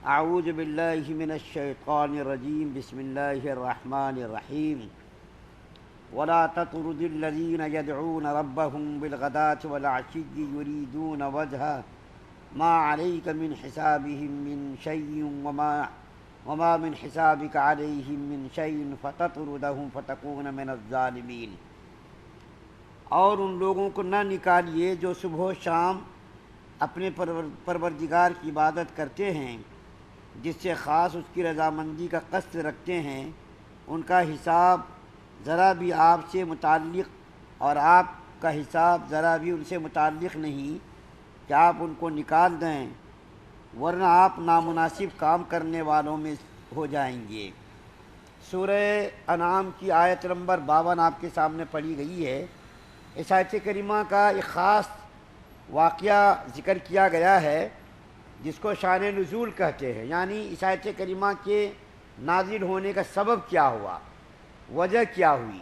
اعوذ باللہ من الشیطان الرجیم بسم اللہ الرحمن الرحیم ولا تطرد الذین يدعون ربهم بالغداة والعشی یریدون وجهه ما علیک من حسابهم من شیء وما من حسابک علیہم من شیء فتطردهم فتکون من الظالمین۔ اور ان لوگوں کو نہ نکالیے جو صبح و شام اپنے پروردگار کی عبادت کرتے ہیں، جس سے خاص اس کی رضامندی کا قصد رکھتے ہیں، ان کا حساب ذرا بھی آپ سے متعلق اور آپ کا حساب ذرا بھی ان سے متعلق نہیں کہ آپ ان کو نکال دیں، ورنہ آپ نامناسب کام کرنے والوں میں ہو جائیں گے۔ سورہ انعام کی آیت نمبر 52 آپ کے سامنے پڑھی گئی ہے۔ اس آیت کریمہ کا ایک خاص واقعہ ذکر کیا گیا ہے جس کو شان نزول کہتے ہیں، یعنی اس آیت کریمہ کے نازل ہونے کا سبب کیا ہوا، وجہ کیا ہوئی۔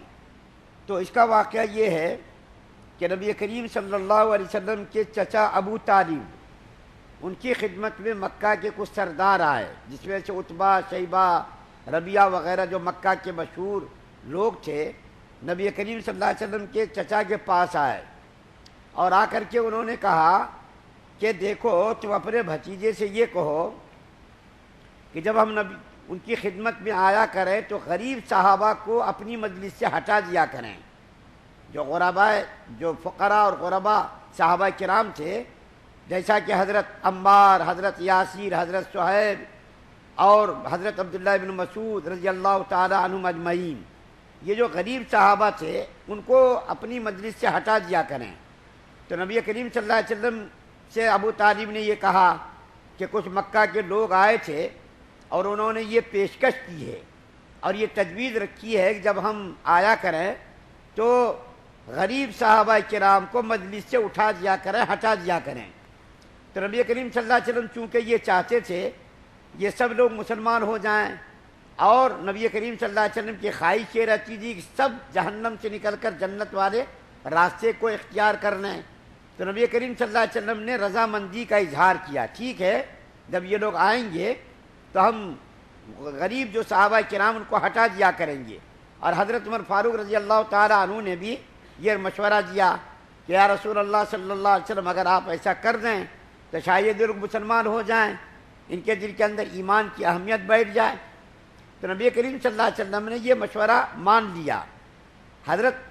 تو اس کا واقعہ یہ ہے کہ نبی کریم صلی اللہ علیہ وسلم کے چچا ابو طالب، ان کی خدمت میں مکہ کے کچھ سردار آئے، جس میں سے عتبہ، شیبہ، ربیعہ وغیرہ جو مکہ کے مشہور لوگ تھے، نبی کریم صلی اللہ علیہ وسلم کے چچا کے پاس آئے اور آ کر کے انہوں نے کہا کہ دیکھو تم اپنے بھتیجے سے یہ کہو کہ جب ہم ان کی خدمت میں آیا کریں تو غریب صحابہ کو اپنی مجلس سے ہٹا دیا کریں۔ جو غرباء، جو فقراء اور غرباء صحابہ کرام تھے، جیسا کہ حضرت عمار، حضرت یاسر، حضرت صہیب اور حضرت عبداللہ بن مسعود رضی اللہ تعالی عنہم اجمعین، یہ جو غریب صحابہ تھے ان کو اپنی مجلس سے ہٹا دیا کریں۔ تو نبی کریم صلی اللہ علیہ وسلم سے ابو طالب نے یہ کہا کہ کچھ مکہ کے لوگ آئے تھے اور انہوں نے یہ پیشکش کی ہے اور یہ تجویز رکھی ہے کہ جب ہم آیا کریں تو غریب صحابہ کرام کو مجلس سے اٹھا دیا کریں، ہٹا دیا کریں۔ تو نبی کریم صلی اللہ علیہ وسلم چونکہ یہ چاہتے تھے یہ سب لوگ مسلمان ہو جائیں، اور نبی کریم صلی اللہ علیہ وسلم کی خواہش یہ رہتی تھی کہ سب جہنم سے نکل کر جنت والے راستے کو اختیار کر لیں، تو نبی کریم صلی اللہ علیہ وسلم نے رضامندی کا اظہار کیا، ٹھیک ہے جب یہ لوگ آئیں گے تو ہم غریب جو صحابہ کرام ان کو ہٹا دیا کریں گے۔ اور حضرت عمر فاروق رضی اللہ تعالی عنہ نے بھی یہ مشورہ دیا کہ یا رسول اللہ صلی اللہ علیہ وسلم اگر آپ ایسا کر دیں تو شاید یہ لوگ مسلمان ہو جائیں، ان کے دل کے اندر ایمان کی اہمیت بیٹھ جائے۔ تو نبی کریم صلی اللہ علیہ وسلم نے یہ مشورہ مان لیا۔ حضرت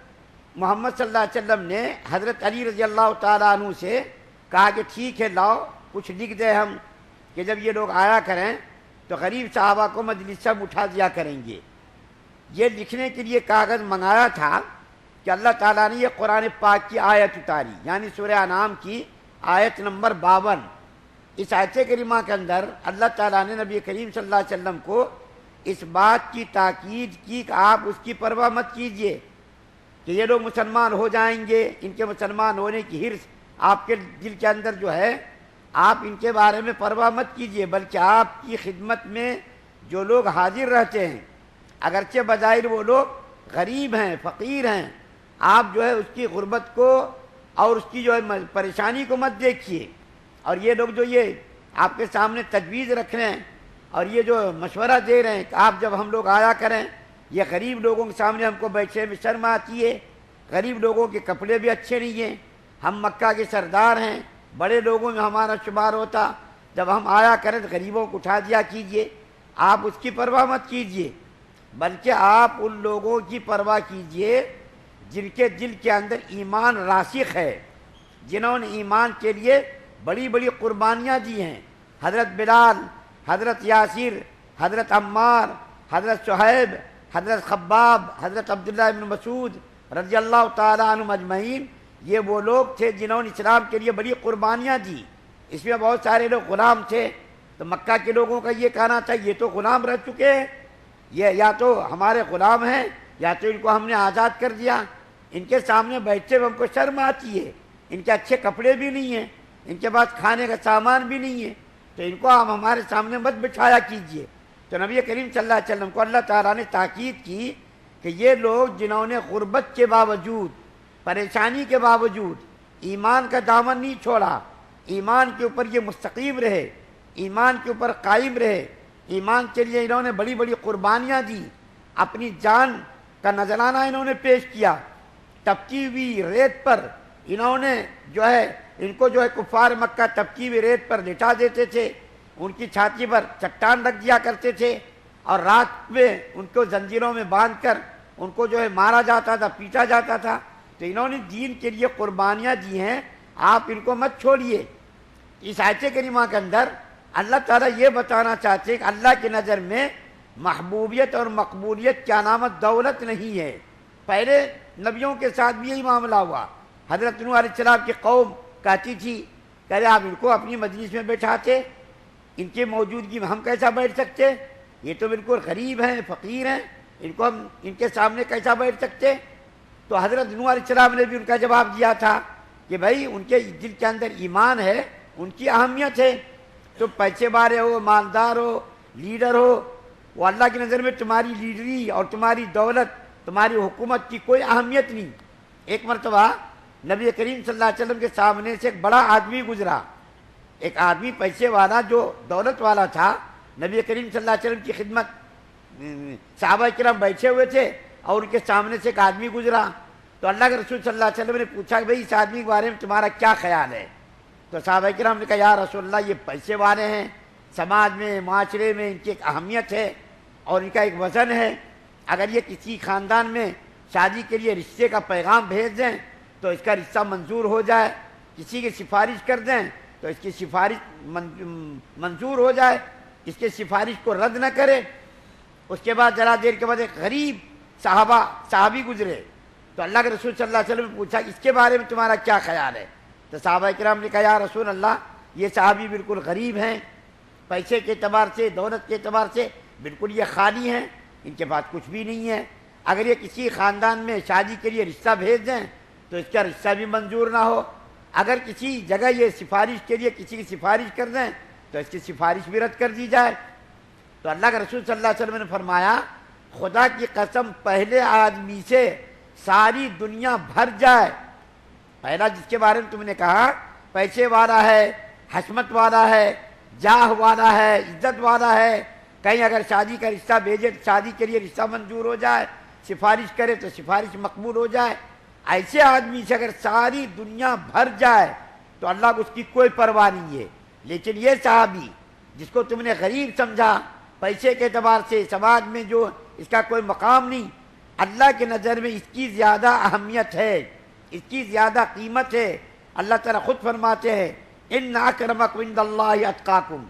محمد صلی اللہ علیہ وسلم نے حضرت علی رضی اللہ تعالیٰ عنہ سے کہا کہ ٹھیک ہے لاؤ کچھ لکھ دیں ہم کہ جب یہ لوگ آیا کریں تو غریب صحابہ کو مجلس سے اٹھا دیا کریں گے۔ یہ لکھنے کے لیے کاغذ منگایا تھا کہ اللہ تعالیٰ نے یہ قرآن پاک کی آیت اتاری، یعنی سورہ انعام کی آیت نمبر 52۔ اس آیت کریمہ کے اندر اللہ تعالیٰ نے نبی کریم صلی اللہ علیہ وسلم کو اس بات کی تاکید کی کہ آپ اس کی پرواہ مت کیجئے کہ یہ لوگ مسلمان ہو جائیں گے، ان کے مسلمان ہونے کی حرص آپ کے دل کے اندر جو ہے، آپ ان کے بارے میں پرواہ مت کیجئے، بلکہ آپ کی خدمت میں جو لوگ حاضر رہتے ہیں اگرچہ بظاہر وہ لوگ غریب ہیں، فقیر ہیں، آپ جو ہے اس کی غربت کو اور اس کی جو ہے پریشانی کو مت دیکھیے، اور یہ لوگ جو یہ آپ کے سامنے تجویز رکھ رہے ہیں اور یہ جو مشورہ دے رہے ہیں کہ آپ جب ہم لوگ آیا کریں، یہ غریب لوگوں کے سامنے ہم کو بیٹھنے میں شرم آتی ہے، غریب لوگوں کے کپڑے بھی اچھے نہیں ہیں، ہم مکہ کے سردار ہیں، بڑے لوگوں میں ہمارا شمار ہوتا، جب ہم آیا کریں تو غریبوں کو اٹھا دیا کیجئے، آپ اس کی پرواہ مت کیجئے، بلکہ آپ ان لوگوں کی پرواہ کیجئے جن کے دل کے اندر ایمان راسخ ہے، جنہوں نے ایمان کے لیے بڑی بڑی قربانیاں دی ہیں۔ حضرت بلال، حضرت یاسر، حضرت عمار، حضرت صہیب، حضرت خباب، حضرت عبداللہ بن مسعود رضی اللہ تعالی عنہم اجمعین، یہ وہ لوگ تھے جنہوں نے اسلام کے لیے بڑی قربانیاں دی۔ اس میں بہت سارے لوگ غلام تھے، تو مکہ کے لوگوں کا یہ کہنا تھا یہ تو غلام رہ چکے ہیں، یہ یا تو ہمارے غلام ہیں یا تو ان کو ہم نے آزاد کر دیا، ان کے سامنے بیٹھتے ہوئے ہم کو شرم آتی ہے، ان کے اچھے کپڑے بھی نہیں ہیں، ان کے پاس کھانے کا سامان بھی نہیں ہے، تو ان کو ہم ہمارے سامنے مت بٹھایا کیجئے۔ تو نبی کریم صلی اللہ علیہ وسلم کو اللہ تعالیٰ نے تاکید کی کہ یہ لوگ جنہوں نے غربت کے باوجود، پریشانی کے باوجود ایمان کا دامن نہیں چھوڑا، ایمان کے اوپر یہ مستقیم رہے، ایمان کے اوپر قائم رہے، ایمان کے لیے انہوں نے بڑی بڑی قربانیاں دی، اپنی جان کا نذرانہ انہوں نے پیش کیا، تپتی ہوئی ریت پر انہوں نے ان کو کفار مکہ تپتی ہوئی ریت پر لٹا دیتے تھے، ان کی چھاتی پر چٹان رکھ دیا کرتے تھے، اور رات میں ان کو زنجیروں میں باندھ کر ان کو مارا جاتا تھا، پیٹا جاتا تھا۔ تو انہوں نے دین کے لیے قربانیاں دی ہیں، آپ ان کو مت چھوڑیے۔ اس آیت کریمہ کے اندر اللہ تعالیٰ یہ بتانا چاہتے ہیں کہ اللہ کی نظر میں محبوبیت اور مقبولیت کی علامت دولت نہیں ہے۔ پہلے نبیوں کے ساتھ بھی یہی معاملہ ہوا۔ حضرت نوح علیہ السلام کی قوم کہتی تھی کہ آپ ان کو اپنی مجلس میں بیٹھاتے، ان کی موجودگی میں ہم کیسا بیٹھ سکتے؟ یہ تو بالکل غریب ہیں، فقیر ہیں، ان کو ہم ان کے سامنے کیسا بیٹھ سکتے؟ تو حضرت نوح علیہ السلام نے بھی ان کا جواب دیا تھا کہ بھائی ان کے دل کے اندر ایمان ہے، ان کی اہمیت ہے۔ تو پیسے والے ہو، مالدار ہو، لیڈر ہو، وہ اللہ کی نظر میں تمہاری لیڈری اور تمہاری دولت، تمہاری حکومت کی کوئی اہمیت نہیں۔ ایک مرتبہ نبی کریم صلی اللہ علیہ وسلم کے سامنے سے ایک بڑا آدمی گزرا، ایک آدمی پیسے والا جو دولت والا تھا، نبی کریم صلی اللہ علیہ وسلم کی خدمت صحابہ کرام بیٹھے ہوئے تھے اور ان کے سامنے سے ایک آدمی گزرا۔ تو اللہ کے رسول صلی اللہ علیہ وسلم نے پوچھا کہ بھئی اس آدمی کے بارے میں تمہارا کیا خیال ہے؟ تو صحابہ کرام نے کہا یا رسول اللہ یہ پیسے والے ہیں، سماج میں، معاشرے میں ان کی ایک اہمیت ہے اور ان کا ایک وزن ہے، اگر یہ کسی خاندان میں شادی کے لیے رشتے کا پیغام بھیج دیں تو اس کا رشتہ منظور ہو جائے، کسی کی سفارش کر دیں تو اس کی سفارش منظور ہو جائے، اس کے سفارش کو رد نہ کرے۔ اس کے بعد ذرا دیر کے بعد ایک غریب صحابی گزرے، تو اللہ کے رسول صلی اللہ علیہ وسلم نے پوچھا اس کے بارے میں تمہارا کیا خیال ہے؟ تو صحابہ کرام نے کہا یا رسول اللہ یہ صحابی بالکل غریب ہیں، پیسے کے اعتبار سے، دولت کے اعتبار سے بالکل یہ خالی ہیں، ان کے پاس کچھ بھی نہیں ہے، اگر یہ کسی خاندان میں شادی کے لیے رشتہ بھیج دیں تو اس کا رشتہ بھی منظور نہ ہو، اگر کسی جگہ یہ سفارش کے لیے کسی کی سفارش کر دیں تو اس کی سفارش بھی رد کر دی جائے۔ تو اللہ کے رسول صلی اللہ علیہ وسلم نے فرمایا خدا کی قسم پہلے آدمی سے ساری دنیا بھر جائے، پہلا جس کے بارے میں تم نے کہا پیسے والا ہے، حشمت والا ہے، جاہ والا ہے، عزت والا ہے، کہیں اگر شادی کا رشتہ بھیجے تو شادی کے لیے رشتہ منظور ہو جائے، سفارش کرے تو سفارش مقبول ہو جائے، ایسے آدمی سے اگر ساری دنیا بھر جائے تو اللہ کو اس کی کوئی پرواہ نہیں ہے۔ لیکن یہ صحابی جس کو تم نے غریب سمجھا، پیسے کے اعتبار سے سماج میں جو اس کا کوئی مقام نہیں، اللہ کے نظر میں اس کی زیادہ اہمیت ہے، اس کی زیادہ قیمت ہے۔ اللہ تعالیٰ خود فرماتے ہیں ان اکرمکم عند اللہ اتقاکم،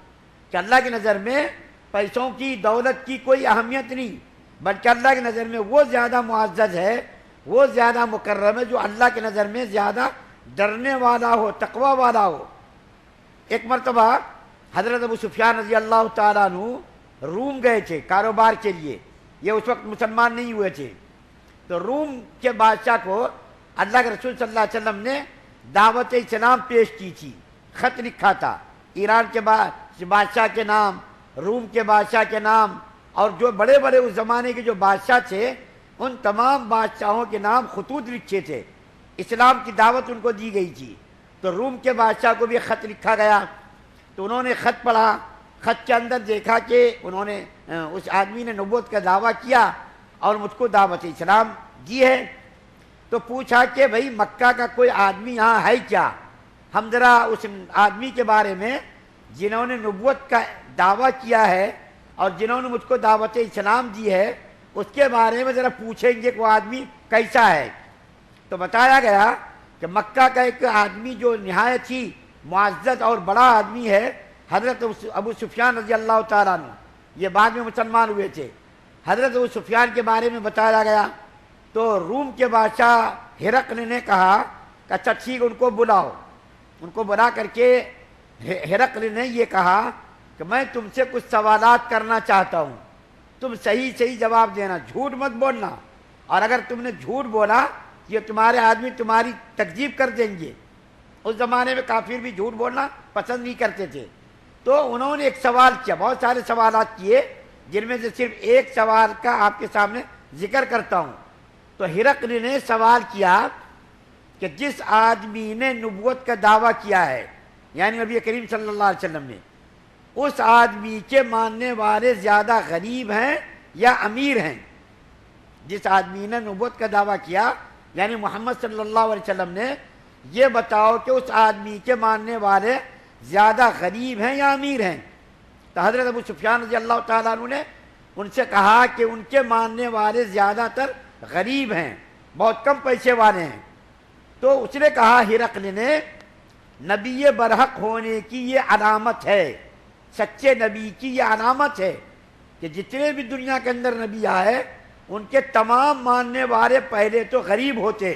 کہ اللہ کی نظر میں پیسوں کی، دولت کی کوئی اہمیت نہیں، بلکہ اللہ کی نظر میں وہ زیادہ معزز ہے، وہ زیادہ مکرم ہے جو اللہ کی نظر میں زیادہ ڈرنے والا ہو، تقوی والا ہو۔ ایک مرتبہ حضرت ابو سفیان رضی اللہ تعالیٰ عنہ روم گئے تھے کاروبار کے لیے، یہ اس وقت مسلمان نہیں ہوئے تھے، تو روم کے بادشاہ کو اللہ کے رسول صلی اللہ علیہ وسلم نے دعوت اسلام پیش کی تھی، خط لکھا تھا ایران کے بادشاہ کے نام، روم کے بادشاہ کے نام، اور جو بڑے بڑے اس زمانے کے جو بادشاہ تھے ان تمام بادشاہوں کے نام خطوط لکھے تھے، اسلام کی دعوت ان کو دی گئی تھی۔ تو روم کے بادشاہ کو بھی خط لکھا گیا، تو انہوں نے خط پڑھا، خط کے اندر دیکھا کہ انہوں نے اس آدمی نے نبوت کا دعویٰ کیا اور مجھ کو دعوت اسلام دی ہے۔ تو پوچھا کہ بھئی مکہ کا کوئی آدمی یہاں ہے کیا؟ ہم ذرا اس آدمی کے بارے میں جنہوں نے نبوت کا دعویٰ کیا ہے اور جنہوں نے مجھ کو دعوت اسلام دی ہے اس کے بارے میں ذرا پوچھیں گے کہ وہ آدمی کیسا ہے۔ تو بتایا گیا کہ مکہ کا ایک آدمی جو نہایت ہی معزز اور بڑا آدمی ہے، حضرت ابو سفیان رضی اللہ تعالیٰ عنہ، یہ بعد میں مسلمان ہوئے تھے۔ حضرت ابو سفیان کے بارے میں بتایا گیا تو روم کے بادشاہ ہرقل نے کہا کہ اچھا ٹھیک ان کو بلاؤ۔ ان کو بلا کر کے ہرقل نے یہ کہا کہ میں تم سے کچھ سوالات کرنا چاہتا ہوں، تم صحیح صحیح جواب دینا، جھوٹ مت بولنا، اور اگر تم نے جھوٹ بولا یہ تمہارے آدمی تمہاری تکذیب کر دیں گے۔ اس زمانے میں کافر بھی جھوٹ بولنا پسند نہیں کرتے تھے۔ تو انہوں نے ایک سوال کیا، بہت سارے سوالات کیے جن میں سے صرف ایک سوال کا آپ کے سامنے ذکر کرتا ہوں۔ تو ہرقل نے سوال کیا کہ جس آدمی نے نبوت کا دعویٰ کیا ہے، یعنی نبی کریم صلی اللہ علیہ وسلم نے، اس آدمی کے ماننے والے زیادہ غریب ہیں یا امیر ہیں؟ جس آدمی نے نبوت کا دعویٰ کیا، یعنی محمد صلی اللہ علیہ وسلم نے، یہ بتاؤ کہ اس آدمی کے ماننے والے زیادہ غریب ہیں یا امیر ہیں؟ تو حضرت ابو سفیان رضی اللہ تعالیٰ عنہ نے ان سے کہا کہ ان کے ماننے والے زیادہ تر غریب ہیں، بہت کم پیسے والے ہیں۔ تو اس نے کہا ہرقل نے، نبی برحق ہونے کی یہ علامت ہے، سچے نبی کی یہ علامت ہے کہ جتنے بھی دنیا کے اندر نبی آئے ان کے تمام ماننے والے پہلے تو غریب ہوتے،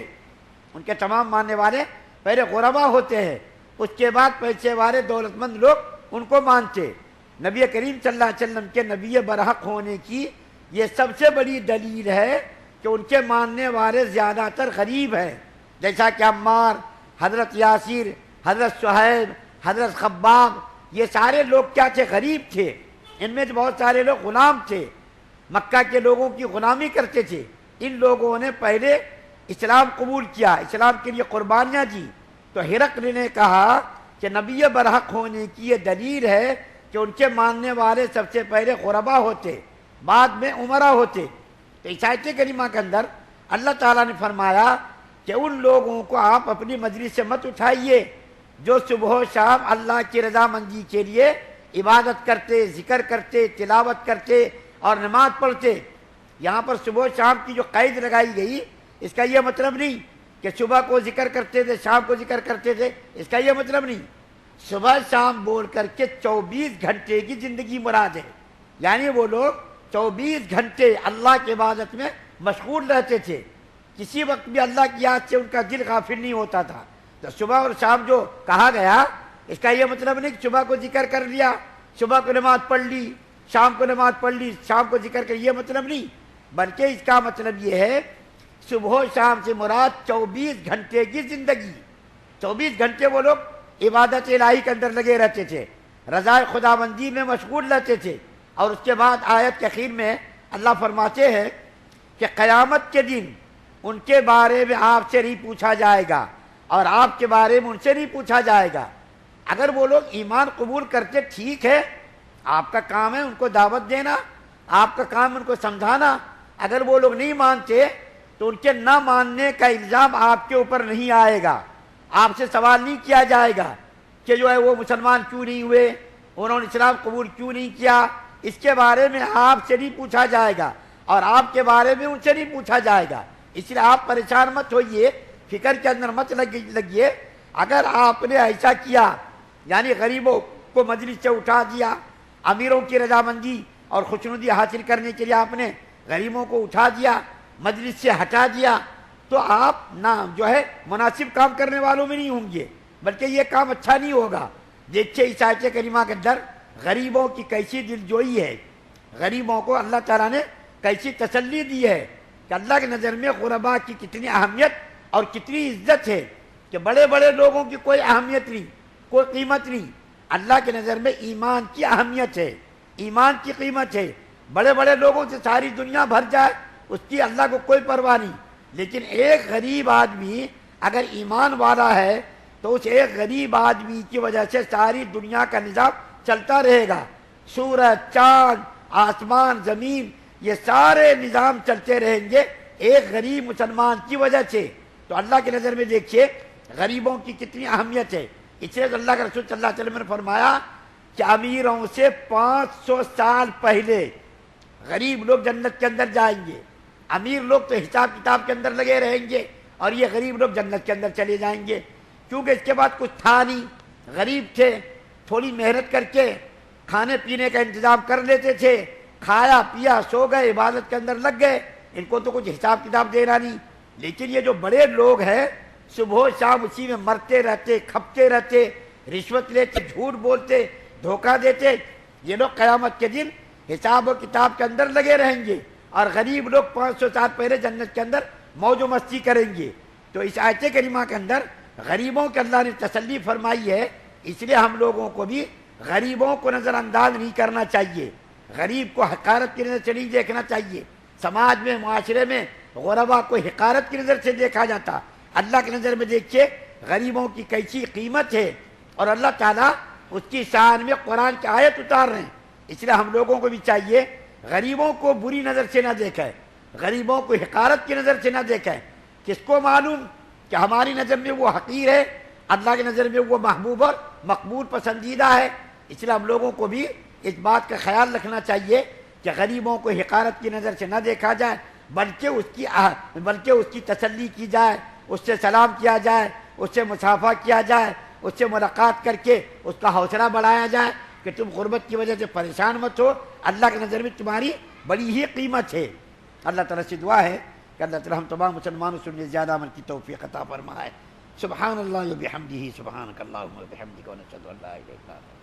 ان کے تمام ماننے والے پہلے غربا ہوتے ہیں، اس کے بعد پیسے والے دولت مند لوگ ان کو مانتے۔ نبی کریم صلی اللہ علیہ وسلم کے نبی برحق ہونے کی یہ سب سے بڑی دلیل ہے کہ ان کے ماننے والے زیادہ تر غریب ہیں، جیسا کہ عمار، حضرت یاسر، حضرت صہیب، حضرت خباب، یہ سارے لوگ کیا تھے؟ غریب تھے۔ ان میں سے بہت سارے لوگ غلام تھے، مکہ کے لوگوں کی غلامی کرتے تھے۔ ان لوگوں نے پہلے اسلام قبول کیا، اسلام کے لیے قربانیاں دی۔ تو ہرقل نے کہا کہ نبی برحق ہونے کی یہ دلیل ہے کہ ان کے ماننے والے سب سے پہلے غربا ہوتے، بعد میں امرا ہوتے۔ تو اس آیت کریمہ کے اندر اللہ تعالیٰ نے فرمایا کہ ان لوگوں کو آپ اپنی مجلس سے مت اٹھائیے جو صبح و شام اللہ کی رضامندی کے لیے عبادت کرتے، ذکر کرتے، تلاوت کرتے اور نماز پڑھتے۔ یہاں پر صبح و شام کی جو قید لگائی گئی، اس کا یہ مطلب نہیں کہ صبح کو ذکر کرتے تھے، شام کو ذکر کرتے تھے، اس کا یہ مطلب نہیں۔ صبح شام بول کر کے 24 گھنٹے کی زندگی مراد ہے، یعنی وہ لوگ 24 گھنٹے اللہ کی عبادت میں مشغول رہتے تھے، کسی وقت بھی اللہ کی یاد سے ان کا دل غافل نہیں ہوتا تھا۔ تو صبح اور شام جو کہا گیا، اس کا یہ مطلب نہیں کہ صبح کو ذکر کر لیا، صبح کو نماز پڑھ لی، شام کو نماز پڑھ لی، شام کو ذکر کر، یہ مطلب نہیں، بلکہ اس کا مطلب یہ ہے صبح و شام سے مراد 24 گھنٹے کی زندگی۔ 24 گھنٹے وہ لوگ عبادت الہی کے اندر لگے رہتے تھے، رضا خداوندی میں مشغول رہتے تھے۔ اور اس کے بعد آیت کے اخیر میں اللہ فرماتے ہیں کہ قیامت کے دن ان کے بارے میں آپ سے نہیں پوچھا جائے گا اور آپ کے بارے میں ان سے نہیں پوچھا جائے گا۔ اگر وہ لوگ ایمان قبول کرتے، ٹھیک ہے، آپ کا کام ہے ان کو دعوت دینا، آپ کا کام ان کو سمجھانا۔ اگر وہ لوگ نہیں مانتے تو ان کے نہ ماننے کا الزام آپ کے اوپر نہیں آئے گا، آپ سے سوال نہیں کیا جائے گا کہ جو ہے وہ مسلمان کیوں نہیں ہوئے، انہوں نے اسلام قبول کیوں نہیں کیا، اس کے بارے میں آپ سے نہیں پوچھا جائے گا اور آپ کے بارے میں ان سے نہیں پوچھا جائے گا۔ اس لیے آپ پریشان مت ہوئیے، فکر کے اندر مت لگیے۔ اگر آپ نے ایسا کیا، یعنی غریبوں کو مجلس سے اٹھا دیا، امیروں کی رضامندی اور خوشنودی حاصل کرنے کے لیے آپ نے غریبوں کو اٹھا دیا، مجلس سے ہٹا دیا، تو آپ نہ جو ہے مناسب کام کرنے والوں میں نہیں ہوں گے، بلکہ یہ کام اچھا نہیں ہوگا۔ دیکھیے اس آیت کریمہ کے اندر غریبوں کی کیسی دلجوئی ہے، غریبوں کو اللہ تعالیٰ نے کیسی تسلی دی ہے کہ اللہ کی نظر میں غربا کی کتنی اہمیت اور کتنی عزت ہے، کہ بڑے بڑے لوگوں کی کوئی اہمیت نہیں، کوئی قیمت نہیں۔ اللہ کی نظر میں ایمان کی اہمیت ہے، ایمان کی قیمت ہے۔ بڑے بڑے لوگوں سے ساری دنیا بھر جائے، اس کی اللہ کو کوئی پرواہ نہیں، لیکن ایک غریب آدمی اگر ایمان والا ہے تو اس ایک غریب آدمی کی وجہ سے ساری دنیا کا نظام چلتا رہے گا۔ سورج، چاند، آسمان، زمین، یہ سارے نظام چلتے رہیں گے ایک غریب مسلمان کی وجہ سے۔ تو اللہ کی نظر میں دیکھیے غریبوں کی کتنی اہمیت ہے۔ اس لیے اللہ کے رسول صلی اللہ علیہ وسلم نے فرمایا کہ امیروں سے 500 سال پہلے غریب لوگ جنت کے اندر جائیں گے، امیر لوگ تو حساب کتاب کے اندر لگے رہیں گے اور یہ غریب لوگ جنت کے اندر چلے جائیں گے، کیونکہ اس کے بعد کچھ تھا نہیں، غریب تھے، تھوڑی محنت کر کے کھانے پینے کا انتظام کر لیتے تھے، کھایا پیا سو گئے، عبادت کے اندر لگ گئے، ان کو تو کچھ حساب کتاب دینا نہیں۔ لیکن یہ جو بڑے لوگ ہیں صبح و شام اسی میں مرتے رہتے، کھپتے رہتے، رشوت لیتے، جھوٹ بولتے، دھوکہ دیتے، یہ لوگ قیامت کے دن حساب و کتاب کے اندر لگے رہیں گے، اور غریب لوگ 500 سال پہلے جنت کے اندر موج و مستی کریں گے۔ تو اس آیت کریمہ کے اندر غریبوں کے اللہ نے تسلی فرمائی ہے، اس لیے ہم لوگوں کو بھی غریبوں کو نظر انداز نہیں کرنا چاہیے، غریب کو حقارت کی نظر سے نہیں دیکھنا چاہیے۔ سماج میں، معاشرے میں غربا کو حقارت کی نظر سے دیکھا جاتا، اللہ کی نظر میں دیکھیے غریبوں کی کیسی قیمت ہے، اور اللہ تعالیٰ اس کی شان میں قرآن کی آیت اتار رہے ہیں. اس لیے ہم لوگوں کو بھی چاہیے غریبوں کو بری نظر سے نہ دیکھیں، غریبوں کو حقارت کی نظر سے نہ دیکھیں. کس کو معلوم کہ ہماری نظر میں وہ حقیر ہے، اللہ کی نظر میں وہ محبوب اور مقبول پسندیدہ ہے. اس لیے ہم لوگوں کو بھی اس بات کا خیال رکھنا چاہیے کہ غریبوں کو حقارت کی نظر سے نہ دیکھا جائے، بلکہ اس کی تسلی کی جائے، اس سے سلام کیا جائے، اس سے مصافحہ کیا جائے، اس سے ملاقات کر کے اس کا حوصلہ بڑھایا جائے کہ تم غربت کی وجہ سے پریشان مت ہو، اللہ کی نظر میں تمہاری بڑی ہی قیمت ہے. اللہ تعالیٰ سے دعا ہے کہ اللہ تعالیٰ ہم تمام مسلمانوں سے زیادہ عمل کی توفیق عطا فرمائے. سبحان اللہ و بحمدہ، سبحانک اللہم و بحمدک، ونشہد ان لا الہ الا انت.